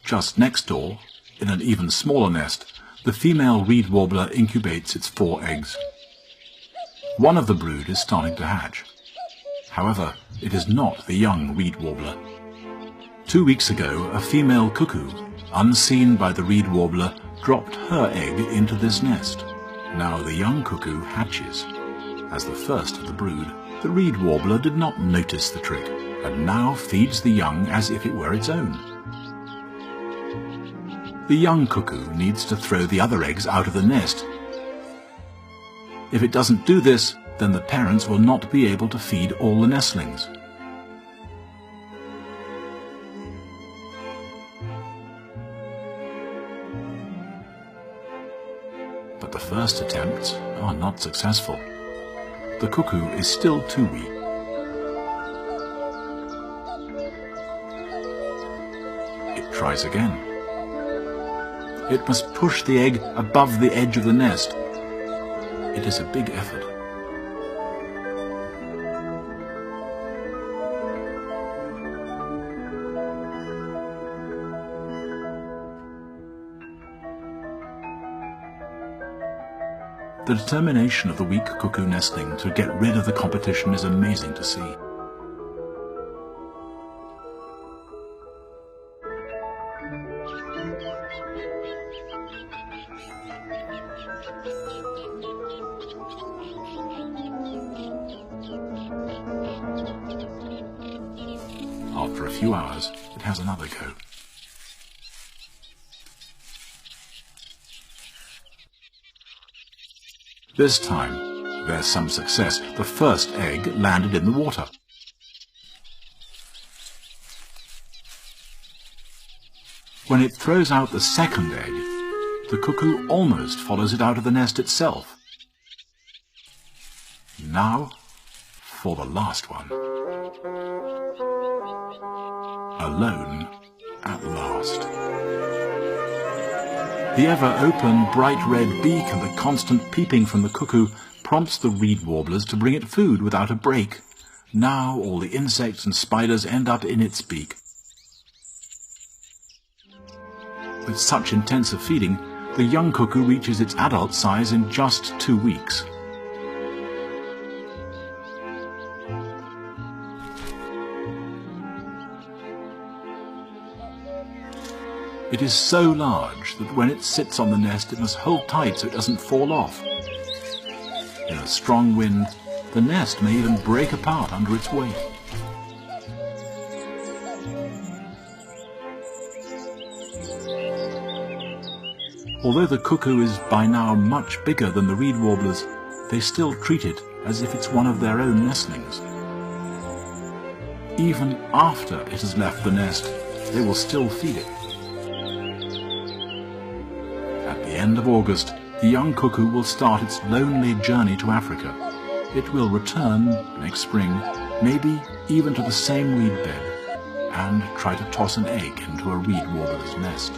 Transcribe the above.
Just next door, in an even smaller nest, the female reed warbler incubates its 4 eggs. One of the brood is starting to hatch. However, it is not the young reed warbler. 2 weeks ago, a female cuckoo, unseen by the reed warbler, dropped her egg into this nest. Now the young cuckoo hatches. As the first of the brood, the reed warbler did not notice the trick, and now feeds the young as if it were its own. The young cuckoo needs to throw the other eggs out of the nest. If it doesn't do this, then the parents will not be able to feed all the nestlings. But the first attempts are not successful. The cuckoo is still too weak. It tries again. It must push the egg above the edge of the nest. It is a big effort. The determination of the weak cuckoo nestling to get rid of the competition is amazing to see. After a few hours, it has another go. This time, there's some success. The first egg landed in the water. When it throws out the second egg, the cuckoo almost follows it out of the nest itself. Now, for the last one. Alone at last. The ever-open, bright red beak and the constant peeping from the cuckoo prompts the reed warblers to bring it food without a break. Now all the insects and spiders end up in its beak. With such intensive feeding, the young cuckoo reaches its adult size in just 2 weeks. It is so large that when it sits on the nest it must hold tight so it doesn't fall off. In a strong wind, the nest may even break apart under its weight. Although the cuckoo is by now much bigger than the reed warblers, they still treat it as if it's one of their own nestlings. Even after it has left the nest, they will still feed it. At the end of August, the young cuckoo will start its lonely journey to Africa. It will return next spring, maybe even to the same reed bed, and try to toss an egg into a reed warbler's nest.